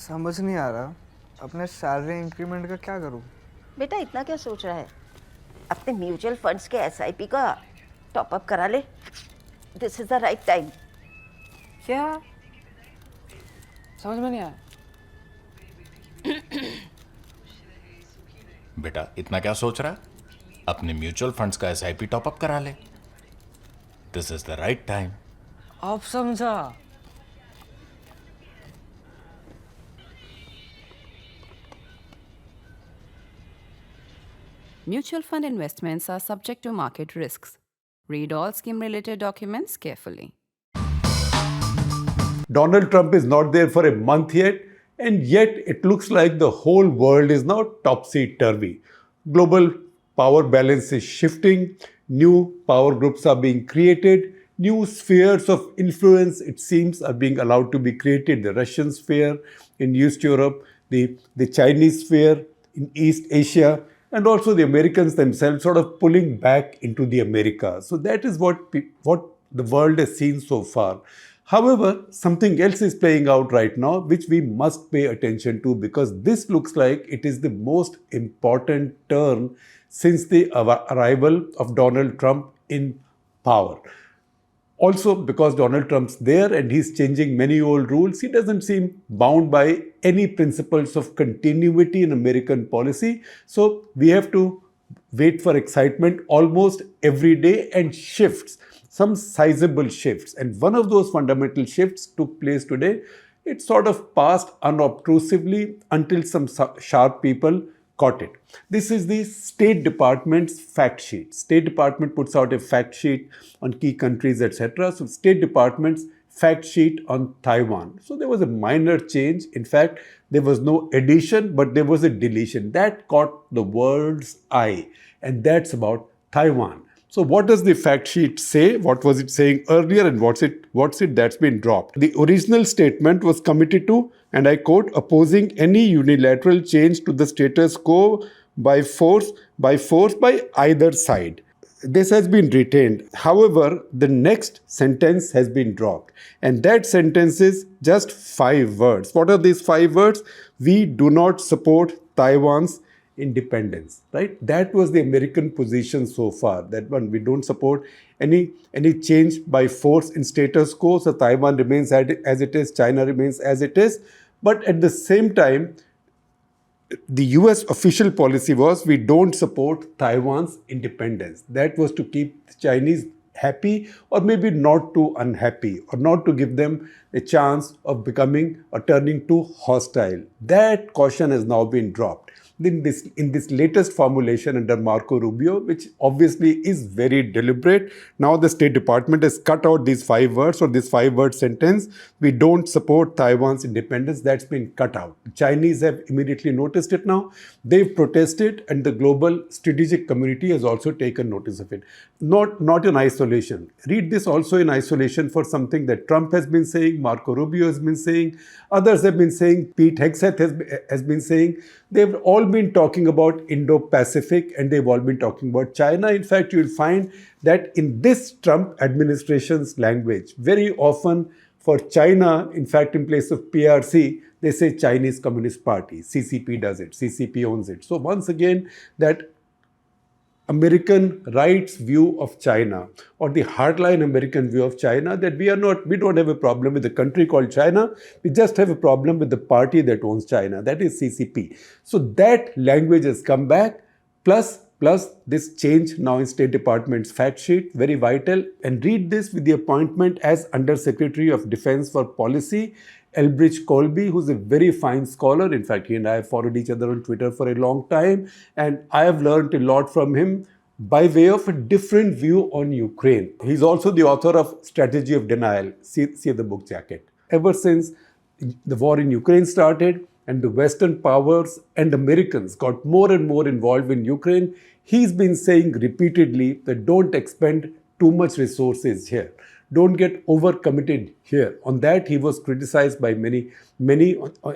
समझ नहीं आ रहा अपने सैलरी इंक्रीमेंट का क्या करूं। बेटा इतना क्या सोच रहा है? अपने म्यूचुअल फंड्स के एसआईपी का टॉप अप करा ले। This is the right time. क्या समझ में नहीं आया? बेटा इतना क्या सोच रहा है? अपने म्यूचुअल फंड्स का एसआईपी टॉपअप करा ले। This is the right time. अब समझा। Mutual fund investments are subject to market risks. Read all scheme-related documents carefully. Donald Trump is not there for a month and yet it looks like the whole world is now topsy-turvy. Global power balance is shifting, new power groups are being created, new spheres of influence, it seems, are being allowed to be created. The Russian sphere in East Europe, the Chinese sphere in East Asia, and also the Americans themselves sort of pulling back into the Americas. So that is what the world has seen so far. However, something else is playing out right now, which we must pay attention to, because this looks like it is the most important turn since the arrival of Donald Trump in power. Also, because Donald Trump's there and he's changing many old rules, he doesn't seem bound by any principles of continuity in American policy. So we have to wait for excitement almost every day and shifts, some sizable shifts. And one of those fundamental shifts took place today. It sort of passed unobtrusively until some sharp people caught it. This is the State Department's fact sheet. State Department puts out a fact sheet on key countries, etc. So State Department's fact sheet on Taiwan. So there was a minor change. In fact, there was no addition, but there was a deletion. That caught the world's eye. And that's about Taiwan. So what does the fact sheet say? What was it saying earlier and what's it that's been dropped? The original statement was committed to, and I quote, opposing any unilateral change to the status quo by force by either side. This has been retained. However, the next sentence has been dropped. And that sentence is just 5 words. What are these 5 words? We do not support Taiwan's independence, right? That was the American position so far. That one, we don't support any change by force in status quo. So Taiwan remains as it is, China remains as it is. But at the same time, the US official policy was we don't support Taiwan's independence. That was to keep the Chinese happy or maybe not too unhappy, or not to give them a chance of becoming or turning too hostile. That caution has now been dropped. In this latest formulation under Marco Rubio, which obviously is very deliberate, now the State Department has cut out these 5 words or this 5-word sentence. We don't support Taiwan's independence. That's been cut out. The Chinese have immediately noticed it now. They've protested and the global strategic community has also taken notice of it. Not in isolation. Read this also in isolation for something that Trump has been saying, Marco Rubio has been saying, others have been saying, Pete Hegseth has been saying. They've all been talking about Indo-Pacific and they've all been talking about China. In fact, you'll find that in this Trump administration's language, very often for China, in fact, in place of PRC, they say Chinese Communist Party. CCP does it. CCP owns it. So once again, that American rights view of China, or the hardline American view of China, that we don't have a problem with the country called China, we just have a problem with the party that owns China, that is CCP. So that language has come back, plus this change now in State Department's fact sheet, very vital. And read this with the appointment as Under Secretary of Defense for Policy, Elbridge Colby, who's a very fine scholar. In fact, he and I have followed each other on Twitter for a long time, and I have learned a lot from him by way of a different view on Ukraine. He's also the author of Strategy of Denial. See the book jacket. Ever since the war in Ukraine started and the Western powers and Americans got more and more involved in Ukraine, he's been saying repeatedly that don't expend too much resources here. Don't get overcommitted here. On that, he was criticized by many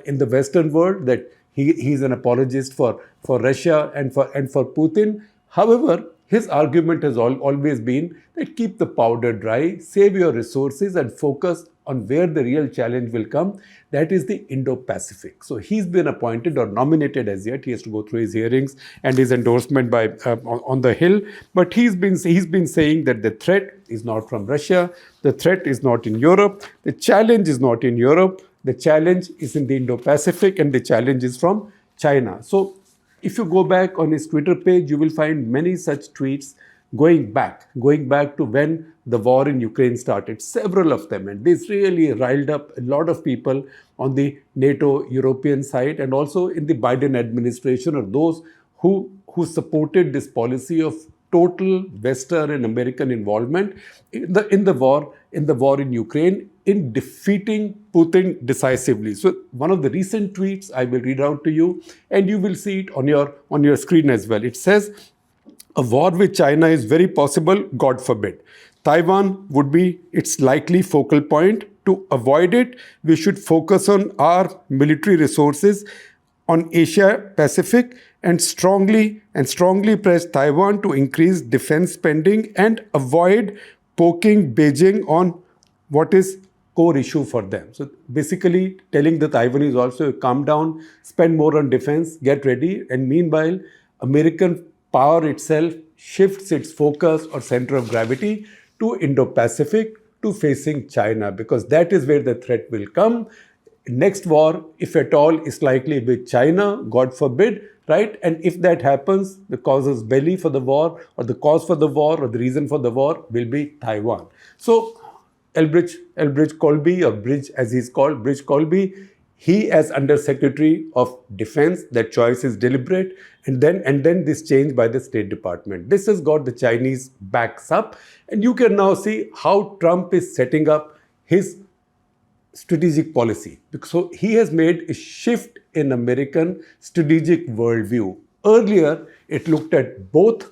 in the Western world that he's an apologist for Russia and for Putin. However, his argument has always been that keep the powder dry, save your resources and focus on where the real challenge will come, that is the Indo-Pacific. So he's been appointed or nominated as yet. He has to go through his hearings and his endorsement by on the Hill. But he's been saying that the threat is not from Russia. The threat is not in Europe. The challenge is not in Europe. The challenge is in the Indo-Pacific, and the challenge is from China. So if you go back on his Twitter page, you will find many such tweets going back to when the war in Ukraine started, several of them. And this really riled up a lot of people on the NATO European side and also in the Biden administration, or those who supported this policy of total Western and American involvement in the war in Ukraine, in defeating Putin decisively. So one of the recent tweets I will read out to you, and you will see it on your screen as well. It says, "A war with China is very possible, God forbid. Taiwan would be its likely focal point. To avoid it, we should focus on our military resources on Asia Pacific and strongly press Taiwan to increase defense spending and avoid poking Beijing on what is core issue for them." So basically telling the Taiwanese also, calm down, spend more on defense, get ready. And meanwhile, American power itself shifts its focus or center of gravity to Indo-Pacific, to facing China, because that is where the threat will come. Next war, if at all, is likely with China, God forbid, right? And if that happens, the casus belli for the war, or the cause for the war, or the reason for the war will be Taiwan. So Elbridge Colby, or Bridge as he's called, Bridge Colby, he as Under Secretary of Defense, that choice is deliberate, and then this change by the State Department. This has got the Chinese backs up, and you can now see how Trump is setting up his strategic policy. So he has made a shift in American strategic worldview. Earlier, it looked at both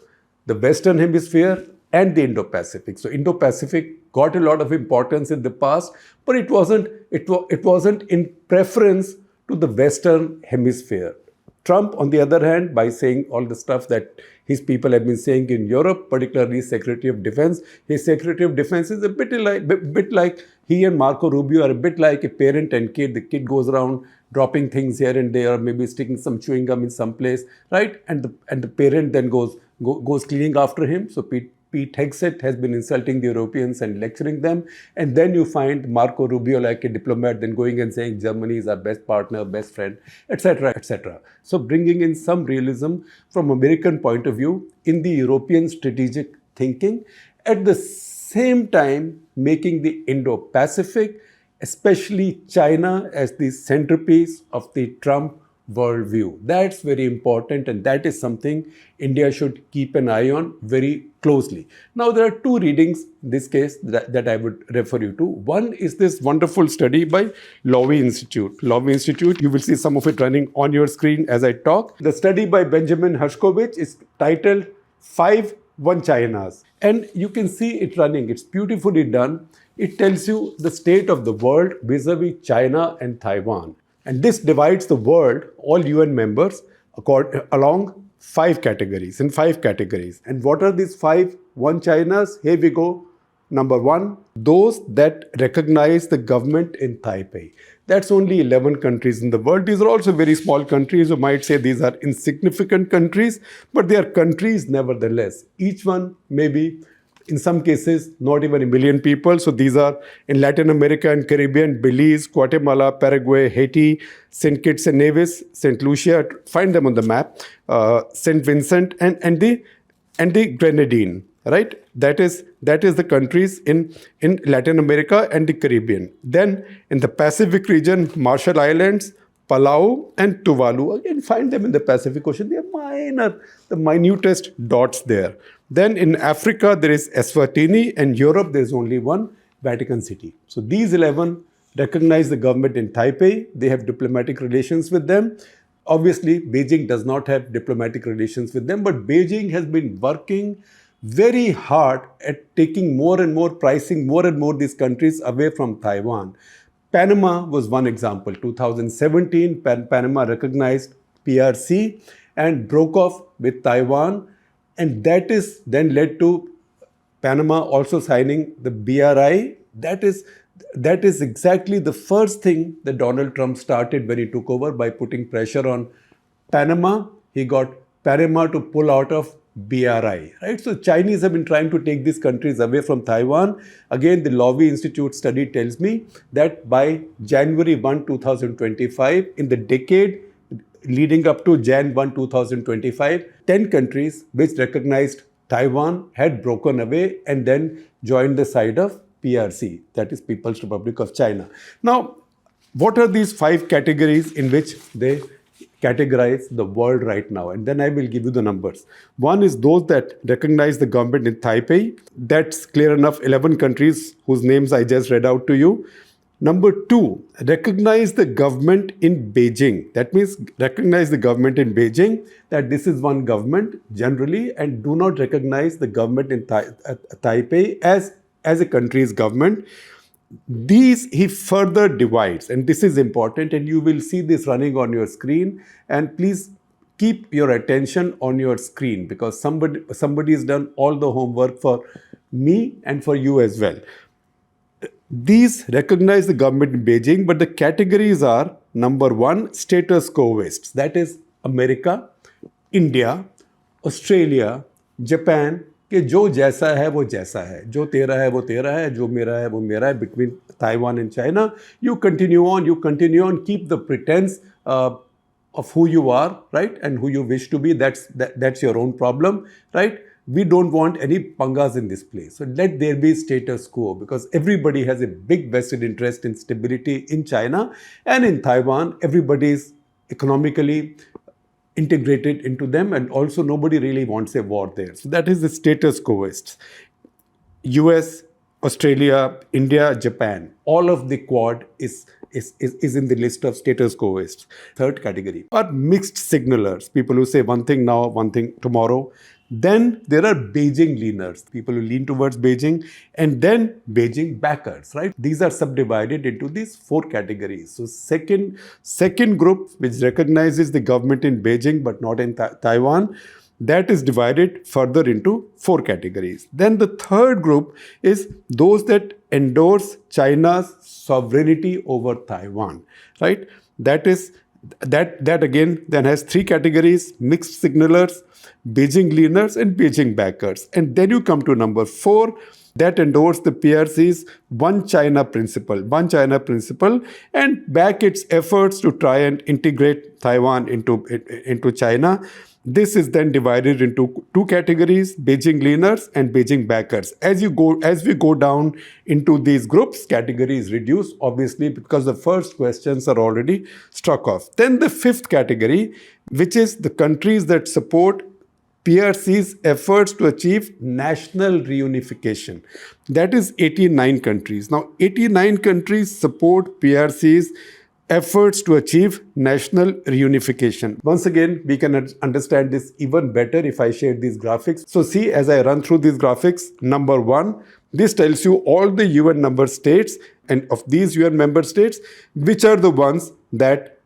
the Western Hemisphere and the Indo-Pacific. So Indo-Pacific got a lot of importance in the past, but it wasn't in preference to the Western Hemisphere. Trump, on the other hand, by saying all the stuff that his people have been saying in Europe, particularly Secretary of Defense, his Secretary of Defense is a bit like he and Marco Rubio are a bit like a parent and kid. The kid goes around dropping things here and there, or maybe sticking some chewing gum in some place, right? And the parent then goes cleaning after him. So Pete Hegseth has been insulting the Europeans and lecturing them. And then you find Marco Rubio, like a diplomat, then going and saying Germany is our best partner, best friend, etc., etc. So bringing in some realism from American point of view in the European strategic thinking, at the same time making the Indo-Pacific, especially China, as the centerpiece of the Trump worldview. That's very important, and that is something India should keep an eye on very closely. Now, there are two readings in this case that I would refer you to. One is this wonderful study by Lowy Institute. Lowy Institute, you will see some of it running on your screen as I talk. The study by Benjamin Hershkovich is titled 5 One Chinas. And you can see it running. It's beautifully done. It tells you the state of the world vis-a-vis China and Taiwan. And this divides the world, all UN members, along 5 categories, in 5 categories. And what are these 5 One Chinas? Here we go. Number 1, those that recognize the government in Taipei. That's only 11 countries in the world. These are also very small countries. You might say these are insignificant countries, but they are countries nevertheless. Each one maybe, in some cases, not even 1 million people. So these are in Latin America and Caribbean: Belize, Guatemala, Paraguay, Haiti, St. Kitts and Nevis, St. Lucia. Find them on the map. St. Vincent and the Grenadine. Right? That is the countries in Latin America and the Caribbean. Then in the Pacific region, Marshall Islands, Palau and Tuvalu. Again, find them in the Pacific Ocean. They are minor, the minutest dots there. Then in Africa, there is Eswatini, and Europe, there is only one, Vatican City. So these 11 recognize the government in Taipei. They have diplomatic relations with them. Obviously, Beijing does not have diplomatic relations with them, but Beijing has been working very hard at taking more and more, pricing more and more these countries away from Taiwan. Panama was one example. 2017, Panama recognized PRC and broke off with Taiwan. And that is then led to Panama also signing the BRI. That is that is exactly the first thing that Donald Trump started when he took over, by putting pressure on Panama. He got Panama to pull out of BRI, right? So Chinese have been trying to take these countries away from Taiwan. Again, the Lowy Institute study tells me that by January 1, 2025, in the decade leading up to Jan 1, 2025, 10 countries which recognized Taiwan had broken away and then joined the side of PRC, that is People's Republic of China. Now, what are these 5 categories in which they categorize the world right now? And then I will give you the numbers. One is those that recognize the government in Taipei. That's clear enough, 11 countries whose names I just read out to you. Number 2, recognize the government in Beijing. That means recognize the government in Beijing, that this is one government generally, and do not recognize the government in Taipei as a country's government. These he further divides, and this is important, and you will see this running on your screen. And please keep your attention on your screen, because somebody has done all the homework for me and for you as well. These recognize the government in Beijing, but the categories are: number 1, status quoists, that is America, India, Australia, Japan, कि जो जैसा है वो जैसा है, जो तेरा है वो तेरा है, जो मेरा है वो मेरा है, between Taiwan and China. You continue on, keep the pretense of who you are, right, and who you wish to be. That's your own problem, right? We don't want any pangas in this place. So let there be status quo, because everybody has a big vested interest in stability in China and in Taiwan. Everybody is economically integrated into them, and also nobody really wants a war there. So that is the status quoists. US, Australia, India, Japan, all of the Quad is in the list of status quoists. Third category are mixed signalers, people who say one thing now, one thing tomorrow. Then there are Beijing leaners, people who lean towards Beijing, and then Beijing backers, right? These are subdivided into these 4 categories. So second group, which recognizes the government in Beijing but not in Taiwan, that is divided further into 4 categories. Then the third group is those that endorse China's sovereignty over Taiwan, right? That again then has 3 categories: mixed signalers, Beijing leaners, and Beijing backers. And then you come to number 4, that endorse the PRC's One China principle, and back its efforts to try and integrate Taiwan into China. This is then divided into 2 categories: Beijing leaners and Beijing backers. As we go down into these groups, categories reduce, obviously, because the first questions are already struck off. Then the 5th category, which is the countries that support PRC's efforts to achieve national reunification. That is 89 countries. Now, 89 countries support PRC's efforts to achieve national reunification. Once again, we can understand this even better if I share these graphics. So see, as I run through these graphics, number 1, this tells you all the UN member states, and of these UN member states, which are the ones that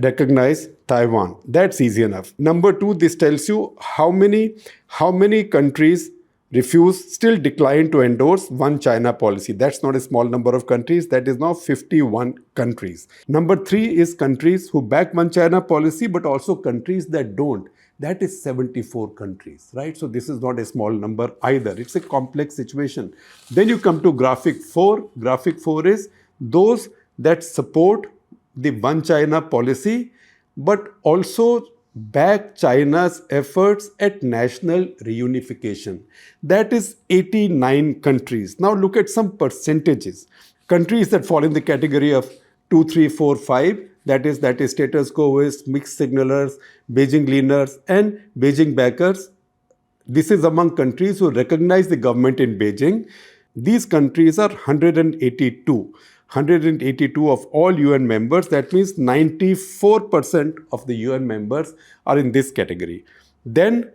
recognize Taiwan. That's easy enough. Number 2, this tells you how many countries still decline to endorse One China policy. That's not a small number of countries. That is now 51 countries. Number 3 is countries who back One China policy, but also countries that don't. That is 74 countries, right? So this is not a small number either. It's a complex situation. Then you come to graphic 4. Graphic 4 is those that support the One China policy, but also back China's efforts at national reunification. That is 89 countries. Now look at some percentages. Countries that fall in the category of 2, 3, 4, 5, that is status quoists, mixed signalers, Beijing leaners, and Beijing backers. This is among countries who recognize the government in Beijing. These countries are 182. 182 of all UN members. That means 94% of the UN members are in this category. Then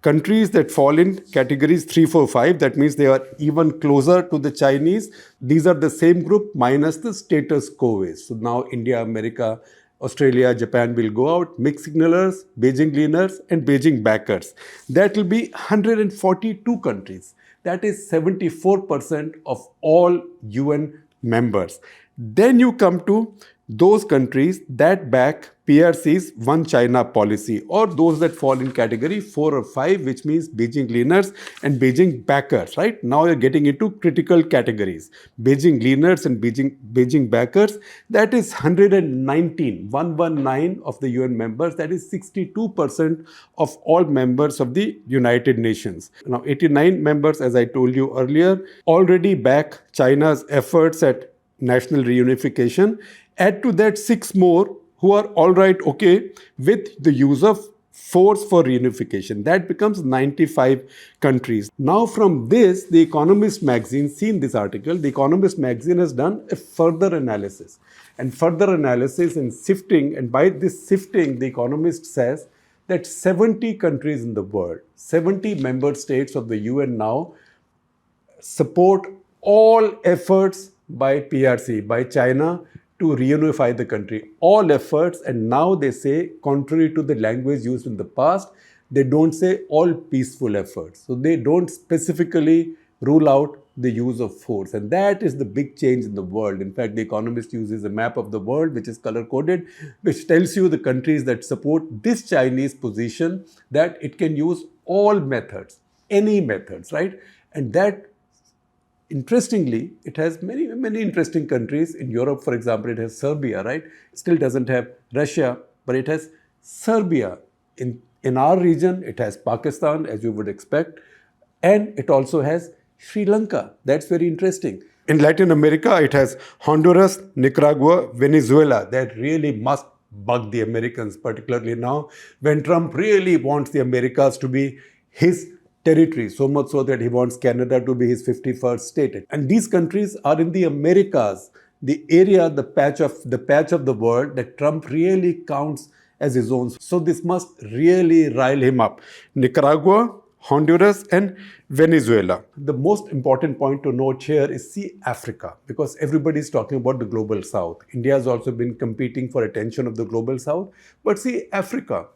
countries that fall in categories 3, 4, 5, that means they are even closer to the Chinese. These are the same group minus the status quo. So now India, America, Australia, Japan will go out. Mixed signalers, Beijing leaners, and Beijing backers. That will be 142 countries. That is 74% of all UN members. Then you come to those countries that back PRC's One China policy, or those that fall in category 4 or 5, which means Beijing leaners and Beijing backers, right? Now you're getting into critical categories. Beijing leaners and Beijing backers, that is 119 of the UN members, that is 62% of all members of the United Nations. Now 89 members, as I told you earlier, already back China's efforts at national reunification. Add to that 6 more who are all right, okay, with the use of force for reunification. That becomes 95 countries. Now from this, The Economist magazine, seen this article, The Economist magazine has done a further analysis. And further analysis and sifting, and by this sifting, The Economist says that 70 countries in the world, 70 member states of the UN now support all efforts by PRC, by China, to reunify the country. All efforts, and now they say, contrary to the language used in the past, they don't say all peaceful efforts. So they don't specifically rule out the use of force. And that is the big change in the world. In fact, The Economist uses a map of the world, which is color-coded, which tells you the countries that support this Chinese position, that it can use all methods, any methods, right? And that, interestingly, it has many, many interesting countries. In Europe, for example, it has Serbia, right? It still doesn't have Russia, but it has Serbia. In our region, it has Pakistan, as you would expect, and it also has Sri Lanka. That's very interesting. In Latin America, it has Honduras, Nicaragua, Venezuela. That really must bug the Americans, particularly now when Trump really wants the Americas to be his territory, so much so that he wants Canada to be his 51st state. And these countries are in the Americas, the area, the patch of the world that Trump really counts as his own. So this must really rile him up. Nicaragua, Honduras, and Venezuela. The most important point to note here is, see, Africa, because everybody is talking about the global south. India has also been competing for attention of the global south. But see, Africa,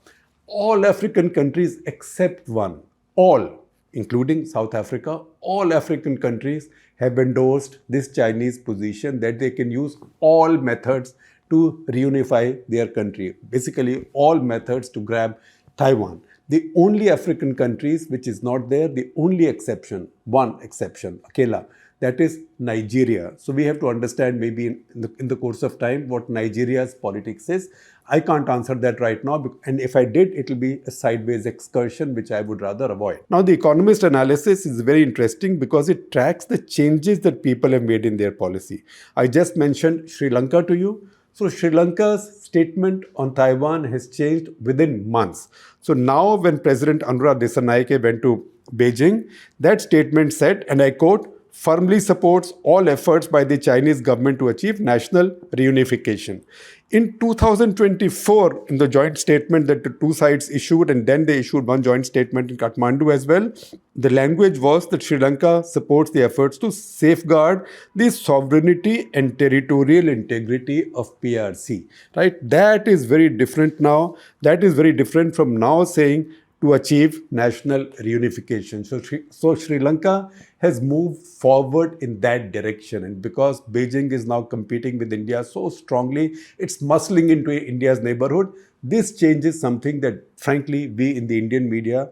all African countries except one, all, including South Africa, all African countries have endorsed this Chinese position that they can use all methods to reunify their country. Basically, all methods to grab Taiwan. The only African countries which is not there, the only exception, one exception, Akela, that is Nigeria. So we have to understand maybe in the course of time what Nigeria's politics is. I can't answer that right now, and if I did, it will be a sideways excursion, which I would rather avoid. Now, The Economist analysis is very interesting because it tracks the changes that people have made in their policy. I just mentioned Sri Lanka to you. So Sri Lanka's statement on Taiwan has changed within months. So now when President Anura Dissanayake went to Beijing, that statement said, and I quote, firmly supports all efforts by the Chinese government to achieve national reunification. In 2024, in the joint statement that the two sides issued, and then they issued one joint statement in Kathmandu as well, the language was that Sri Lanka supports the efforts to safeguard the sovereignty and territorial integrity of PRC. Right? That is very different now. That is very different from now saying to achieve national reunification. So Sri Lanka has moved forward in that direction. And because Beijing is now competing with India so strongly, it's muscling into India's neighborhood. This changes something that, frankly, we in the Indian media,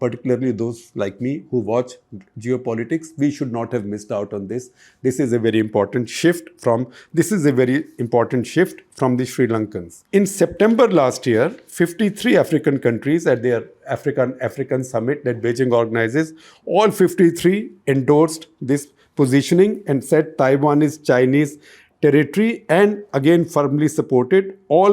particularly those like me who watch geopolitics, we should not have missed out on this. This is a very important shift from the Sri Lankans. In September last year, 53 African countries at their African summit that Beijing organizes, all 53 endorsed this positioning and said Taiwan is Chinese territory, and again firmly supported all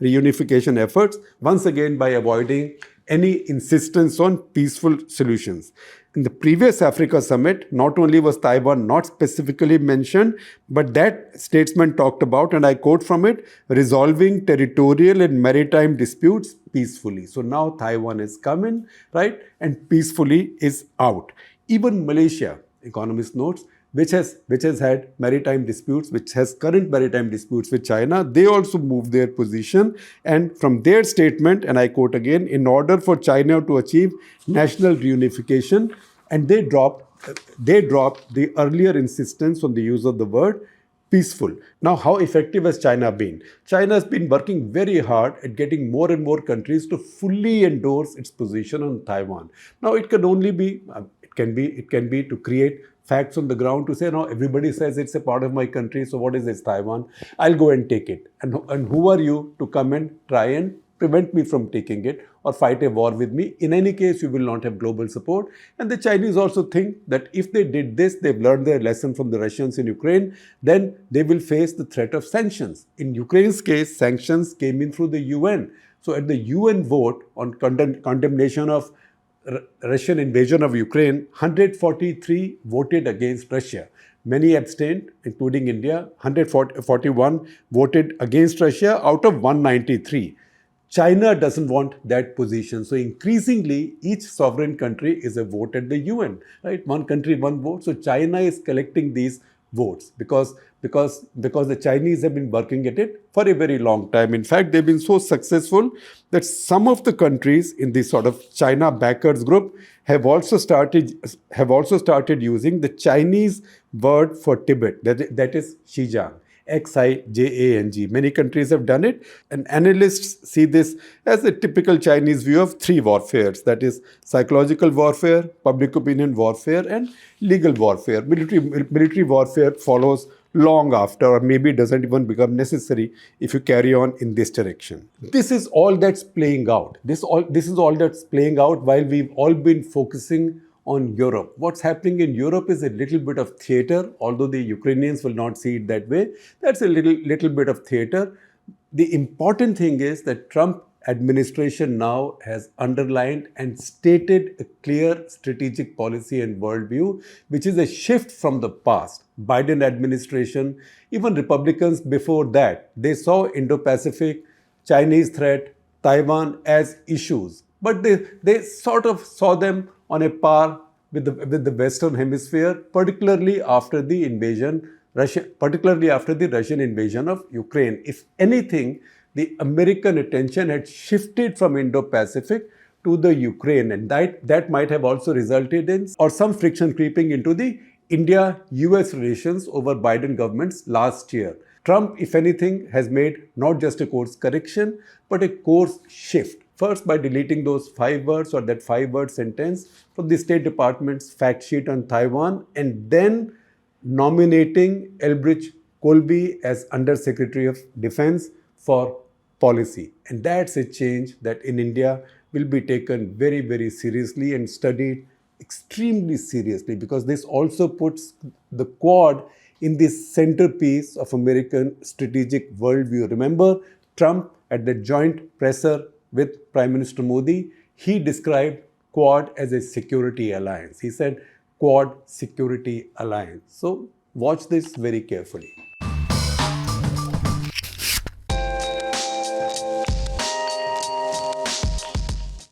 reunification efforts, once again by avoiding any insistence on peaceful solutions. In the previous Africa summit, not only was Taiwan not specifically mentioned, but that statesman talked about, and I quote from it, resolving territorial and maritime disputes peacefully. So now Taiwan is coming, right, and peacefully is out. Even Malaysia, Economist notes, which has had maritime disputes, which has current maritime disputes with China, they also moved their position. And from their statement, and I quote again, in order for China to achieve national reunification, and they dropped they dropped the earlier insistence on the use of the word peaceful. Now, how effective has China been? China has been working very hard at getting more and more countries to fully endorse its position on Taiwan. Now, it can only be, it can be to create facts on the ground to say, no, everybody says it's a part of my country, so what is this Taiwan? I'll go and take it. And who are you to come and try and prevent me from taking it or fight a war with me? In any case, you will not have global support. And the Chinese also think that if they did this, they've learned their lesson from the Russians in Ukraine, then they will face the threat of sanctions. In Ukraine's case, sanctions came in through the UN. So at the UN vote on condemnation of Russian invasion of Ukraine, 143 voted against Russia. Many abstained, including India. 141 voted against Russia out of 193. China doesn't want that position. So increasingly, each sovereign country is a vote at the UN, right? One country, one vote. So China is collecting these votes because the Chinese have been working at it for a very long time. In fact, they've been so successful that some of the countries in this sort of China backers group have also started using the Chinese word for Tibet, that is Xinjiang. Xijang. Many countries have done it, and analysts see this as a typical Chinese view of three warfares, that is psychological warfare, public opinion warfare, and legal warfare. Military warfare follows long after, or maybe doesn't even become necessary if you carry on in this direction. This is all that's playing out. This is all that's playing out while we've all been focusing on Europe. What's happening in Europe is a little bit of theater, although the Ukrainians will not see it that way. That's a little bit of theater. The important thing is that Trump administration now has underlined and stated a clear strategic policy and worldview, which is a shift from the past. Biden administration, even Republicans before that, they saw Indo-Pacific, Chinese threat, Taiwan as issues. But they sort of saw them on a par with the Western Hemisphere, particularly after the Russian invasion of Ukraine. If anything, the American attention had shifted from Indo-Pacific to the Ukraine, and that might have also resulted in or some friction creeping into the India-US relations over Biden government's last year. Trump, if anything, has made not just a course correction, but a course shift. First, by deleting those 5 words or that 5-word sentence from the State Department's fact sheet on Taiwan, and then nominating Elbridge Colby as Under-Secretary of Defense for Policy. And that's a change that in India will be taken very, very seriously and studied extremely seriously, because this also puts the Quad in the centerpiece of American strategic worldview. Remember, Trump at the joint presser with Prime Minister Modi, he described Quad as a security alliance. He said Quad security alliance. So watch this very carefully.